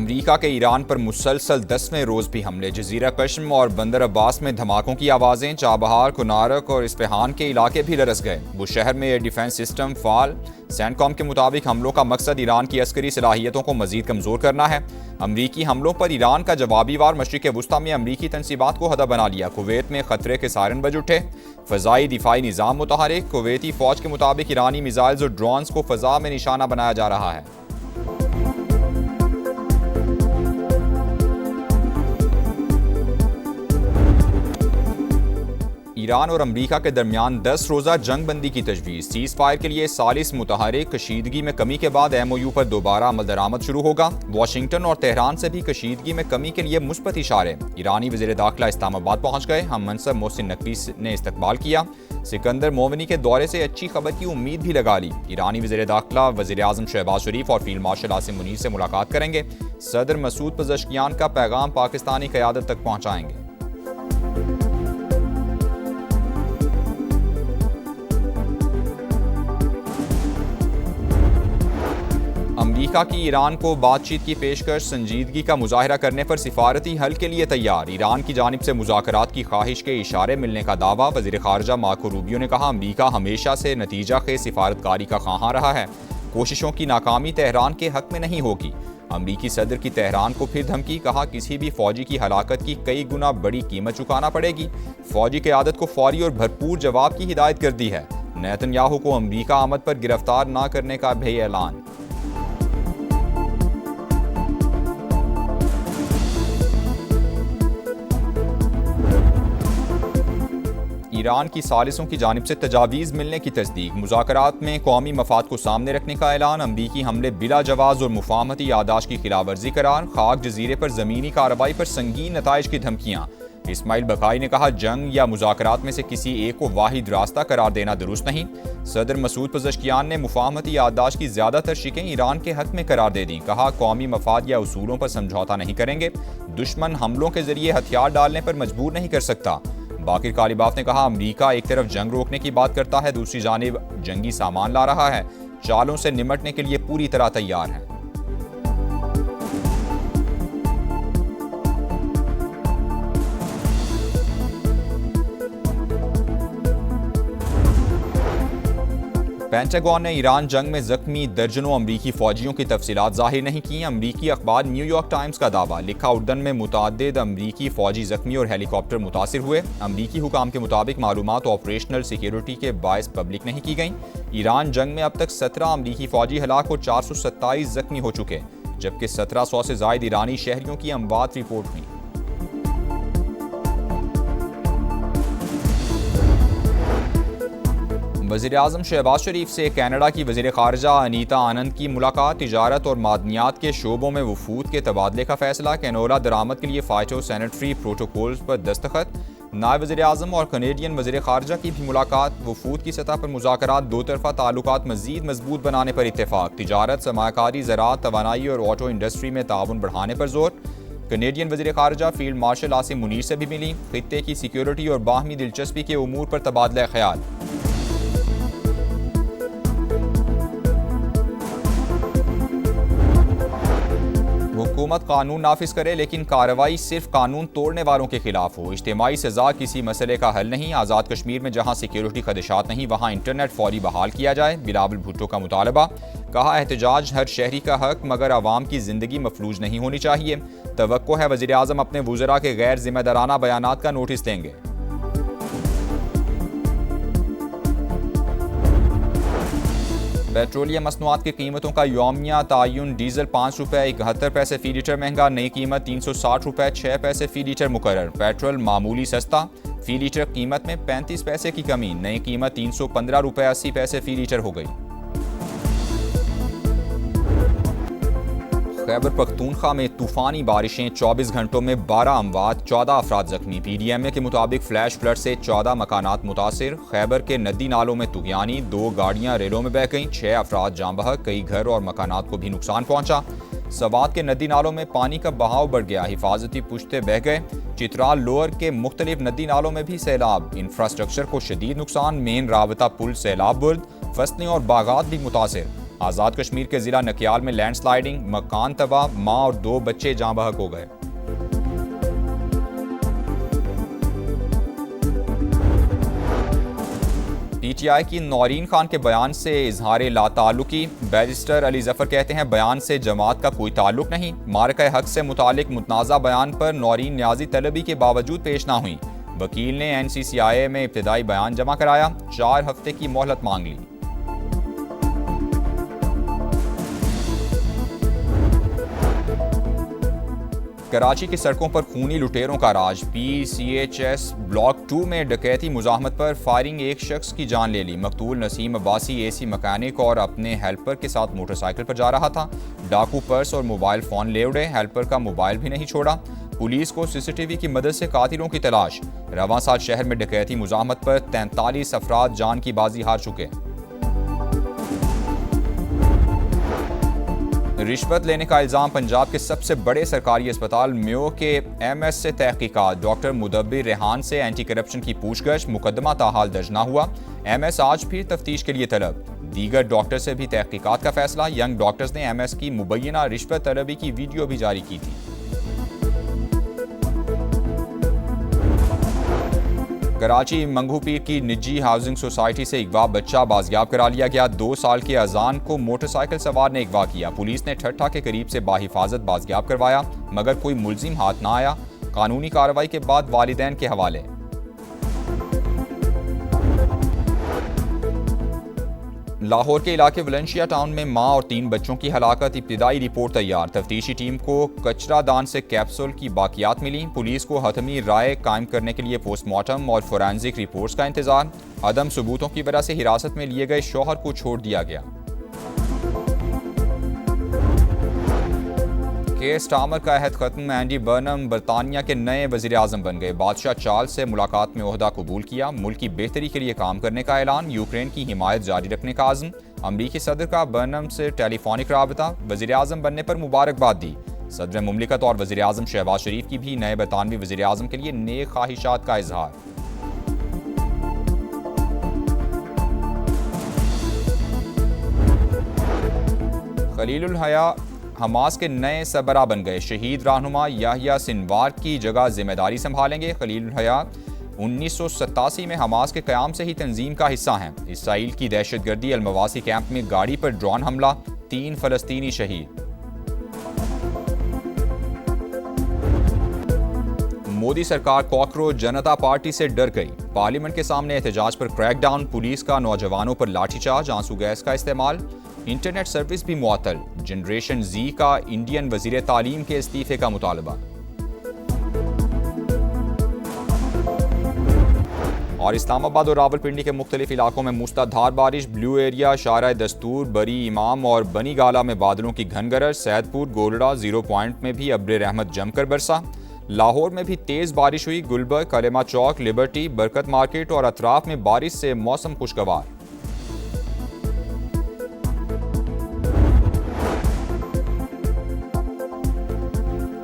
अमरीका के ईरान पर मुसलसल 10वें रोज़ भी हमले। जजीरा कश्म और बंदर अब्बास में धमाकों की आवाज़ें। चाबहार, कुनारक और इस्फहान के इलाके भी लरस गए। बुशहर में एयर डिफेंस सिस्टम फाल। सैंडकॉम के मुताबिक हमलों का मकसद ईरान की अस्करी सलाहियतों को मजीद कमज़ोर करना है। अमरीकी हमलों पर ईरान का जवाबी वार। मशरिक़ वुस्ता में अमरीकी तनसीबात को हदा बना लिया। कुवैत में खतरे के सायरन बज उठे। फ़ज़ाई दिफाई निज़ाम मुतहरिक। कुवैती फ़ौज के मुताबिक ईरानी मिसाइल्स और ड्रोन्स को फ़ज़ा में निशाना बनाया जा रहा है। ईरान और अमरीका के दरमियान 10 रोज़ा जंग बंदी की तजवीज़। सीज़ फायर के लिए सालिस मुतहरिक। कशीदगी में कमी के बाद MOU पर दोबारा अमल दरामद शुरू होगा। वाशिंगटन और तेहरान से भी कशीदगी में कमी के लिए मुस्बत इशारे। ईरानी वज़ीर दाखिला इस्लामाबाद पहुँच गए। हम मनसब मोहसिन नकवी ने इस्तकबाल किया। सिकंदर मोमिनी के दौरे से अच्छी खबर की उम्मीद भी लगा ली। ईरानी वज़ीर दाखिला वज़ीर आज़म शहबाज शरीफ और फील्ड मार्शल आसिम मुनीर से मुलाकात करेंगे। सदर मसूद पज़ेश्कियान का पैगाम पाकिस्तानी क़यादत तक पहुँचाएंगे। अमरीका की ईरान को बातचीत की पेशकश। संजीदगी का मुजाहरा करने पर सिफारती हल के लिए तैयार। ईरान की जानिब से मुज़ाकरात की ख्वाहिश के इशारे मिलने का दावा। वज़ीर ख़ारजा मार्को रूबियो ने कहा, अमरीका हमेशा से नतीजा खे सिफारतकारी का ख्वाहां रहा है। कोशिशों की नाकामी तेहरान के हक में नहीं होगी। अमरीकी सदर की तेहरान को फिर धमकी। कहा, किसी भी फौजी की हलाकत की कई गुना बड़ी कीमत चुकाना पड़ेगी। फौजी क़यादत को फौरी और भरपूर जवाब की हिदायत कर दी है। नेतन्याहू को अमरीका आमद पर गिरफ्तार न करने का भी ऐलान। ईरान की सालिसों की जानिब से तजावीज़ मिलने की तस्दीक। मुज़ाकरात में कौमी मफाद को सामने रखने का ऐलान। अमरीकी हमले बिला जवाज़ और मुफाहमती यादाश्त की खिलाफवर्जी करार। खाक जजीरे पर ज़मीनी कार्रवाई पर संगीन नताइज की धमकियाँ। इस्माइल बकाई ने कहा, जंग या मुज़ाकरात में से किसी एक को वाहिद रास्ता करार देना दुरुस्त नहीं। सदर मसूद पज़ेश्कियान ने मुफाहमती यादाश्त की ज़्यादातर शिकें ईरान के हक में करार दे दी। कहा, कौमी मफाद या उसूलों पर समझौता नहीं करेंगे। दुश्मन हमलों के जरिए हथियार डालने पर मजबूर नहीं कर सकता। बाकिर कालिबाफ ने कहा, अमरीका एक तरफ जंग रोकने की बात करता है, दूसरी जानिब जंगी सामान ला रहा है। चालों से निमटने के लिए पूरी तरह तैयार है। पेंटागन ने ईरान जंग में जख्मी दर्जनों अमरीकी फौजियों की तफसीलात जाहिर नहीं की। अमरीकी अखबार न्यूयॉर्क टाइम्स का दावा। लिखा, उर्दन में मुतअद्दिद अमरीकी फौजी जख्मी और हेलीकॉप्टर मुतासिर हुए। अमरीकी हुकाम के मुताबिक मालूमात ऑपरेशनल सिक्योरिटी के बायस पब्लिक नहीं की गई। ईरान जंग में अब तक 17 अमरीकी फौजी हलाक और 427 जख्मी हो चुके, जबकि 1700 से जायद ईरानी शहरियों की अमवात रिपोर्ट हुई। वज़ीर आज़म शहबाज शरीफ से कनाडा की वज़ीर ख़ारजा अनीता आनंद की मुलाकात। तिजारत और मादनियात के शोबों में वफूद के तबादले का फैसला। कैनोला दरामद के लिए फाइटो सैनिटरी प्रोटोकॉल्स पर दस्तखत। नायब वज़ीर आज़म और कनेडियन वज़ीर ख़ारजा की भी मुलाकात। वफूद की सतह पर मुज़ाकरात। दो तरफ़ा ताल्लुकात मज़ीद मजबूत बनाने पर इत्तेफाक। तिजारत, सरमायाकारी, ज़राअत, तवानाई और ऑटो इंडस्ट्री में ताउन बढ़ाने पर जोर। कनेडियन वज़ीर ख़ारजा फील्ड मार्शल आसिम मुनीर से भी मिली। खित्ते की सिक्योरिटी और बाहमी दिलचस्पी के उमूर पर तबादला ख्याल। हुकूमत कानून नाफिज करे, लेकिन कार्रवाई सिर्फ कानून तोड़ने वालों के खिलाफ हो। इज्तिमाई सजा किसी मसले का हल नहीं। आज़ाद कश्मीर में जहां सिक्योरिटी खदशात नहीं, वहां इंटरनेट फौरी बहाल किया जाए। बिलावल भुट्टो का मुतालबा। कहा, एहतजाज हर शहरी का हक, मगर आवाम की जिंदगी मफलूज नहीं होनी चाहिए। तवक्को है वज़ीर आज़म अपने वुज़रा के गैर जिम्मेदाराना बयानात का नोटिस लेंगे। पेट्रोलियम मसनूआत की कीमतों का यौमिया तयन। डीजल 5 रुपये 71 पैसे फ़ी लीटर महंगा। नई कीमत 360 रुपये 6 पैसे फ़ी लीटर मुकर्रर। पेट्रोल मामूली सस्ता। फ़ी लीटर कीमत में 35 पैसे की कमी। नई कीमत 315 रुपये 80 पैसे फ़ी लीटर हो गई। खैबर पख्तूनख्वा में तूफ़ानी बारिशें। 24 घंटों में 12 अमवात, 14 अफराद जख्मी। PDMA के मुताबिक फ्लैश फ्लड से 14 मकानात मुतासिर। खैबर के नदी नालों में तुगयानी। 2 गाड़ियाँ रेलों में बह गईं। 6 अफराद जाँ बहक। कई घर और मकानात को भी नुकसान पहुँचा। सवात के नदी नालों में पानी का बहाव बढ़ गया। हिफाजती पुश्ते बह गए। चित्राल लोअर के मुख्तलिफ नदी नालों में भी सैलाब। इंफ्रास्ट्रक्चर को शदीद नुकसान। मेन राबता पुल सैलाब बुर्द। फसलें और बागात भी मुतासिर। आज़ाद कश्मीर के ज़िला नकियाल में लैंडस्लाइडिंग, मकान तबाह, माँ और 2 बच्चे जाँ बहक हो गए। PTI की नौरीन खान के बयान से इजहार लाताल्लुकी। बैरिस्टर अली जफर कहते हैं बयान से जमात का कोई ताल्लुक नहीं। मारका हक से मुतालिक मुतनाज़ा बयान पर नौरीन न्याजी तलबी के बावजूद पेश ना हुई। वकील ने NCCIA में इब्तिदाई बयान जमा कराया, 4 हफ्ते की मोहलत मांग ली। कराची की सड़कों पर खूनी लुटेरों का राज। PCHS ब्लॉक 2 में डकैती मुजाहमत पर फायरिंग, एक शख्स की जान ले ली। मकतूल नसीम अब्बासी AC मैकेनिक और अपने हेल्पर के साथ मोटरसाइकिल पर जा रहा था। डाकू पर्स और मोबाइल फ़ोन ले उड़े, हेल्पर का मोबाइल भी नहीं छोड़ा। पुलिस को CCTV की मदद से कातिलों की तलाश। रवां साल शहर में डकैती मुजाहमत पर 43 अफराद जान की बाजी हार चुके। रिश्वत लेने का इल्ज़ाम पंजाब के सबसे बड़े सरकारी अस्पताल म्यो के MS से तहकीकात। डॉक्टर मुदब्बिर रेहान से एंटी करप्शन की पूछगछ, मुकदमा ताहाल दर्ज ना हुआ। MS आज फिर तफ्तीश के लिए तलब। दीगर डॉक्टर से भी तहकीकात का फैसला। यंग डॉक्टर्स ने MS की मुबैना रिश्वत तलबी की वीडियो भी जारी की थी। कराची मंगू पीर की निजी हाउसिंग सोसाइटी से अगवा बच्चा बाजियाब करा लिया गया। 2 साल के अजान को मोटरसाइकिल सवार ने अगवा किया। पुलिस ने ठट्ठा के करीब से बाहिफाजत बाजियाब करवाया, मगर कोई मुलजिम हाथ ना आया। कानूनी कार्रवाई के बाद वालिदैन के हवाले। लाहौर के इलाके वलेंशिया टाउन में मां और 3 बच्चों की हलाकत। इब्तिदाई रिपोर्ट तैयार। तफ्तीशी टीम को कचरा दान से कैप्सूल की बाकियात मिली। पुलिस को हतमी राय कायम करने के लिए पोस्टमार्टम और फोरेंसिक रिपोर्ट्स का इंतजार। अदम सबूतों की वजह से हिरासत में लिए गए शौहर को छोड़ दिया गया। केयर स्टार्मर का अहद खत्म। एंडी बर्नम बरतानिया के नए वज़ीर आज़म बन गए। बादशाह चार्ल्स से मुलाकात में ओहदा कबूल किया। मुल्क की बेहतरी के लिए काम करने का ऐलान। यूक्रेन की हिमायत जारी रखने का आज़म। अमरीकी सदर का बर्नम से टेलीफोनिक राबता। वज़ीर आज़म बनने पर मुबारकबाद दी। सदर मुमलिकत और वज़ीर आज़म शहबाज शरीफ की भी नए बरतानवी वज़ीर आज़म के लिए नेक ख्वाहिशात का इजहार। खलीलुल हया हमास के नए सरबराह बन गए। शहीद रहनुमा याहिया सिनवार की जगह जिम्मेदारी संभालेंगे। खलीलुल हया 1987 में हमास के क़याम से ही तंजीम का हिस्सा हैं। इसराइल की दहशतगर्दी अलमवासी कैंप में गाड़ी पर ड्रोन हमला, 3 फ़लस्तीनी शहीद। मोदी सरकार कॉकरोच जनता पार्टी से डर गई। पार्लियामेंट के सामने एहतजाज पर क्रैकडाउन। पुलिस का नौजवानों पर लाठीचार्ज, आंसू गैस का इस्तेमाल। इंटरनेट सर्विस भी मुअत्तल। जनरेशन Z का इंडियन वजीर तालीम के इस्तीफे का मुतालबा। और इस्लामाबाद और रावलपिंडी के मुख्तलिफ इलाकों में मूसलाधार बारिश। ब्लू एरिया, शारा दस्तूर, बरी इमाम और बनी गाला में बादलों की घन गरज। सैदपुर, गोलड़ा, 0 पॉइंट में भी अब्र रहमत जमकर बरसा। लाहौर में भी तेज बारिश हुई। गुलबर्ग, कलेमा चौक, लिबर्टी, बरकत मार्केट और अतराफ में बारिश से मौसम खुशगवार।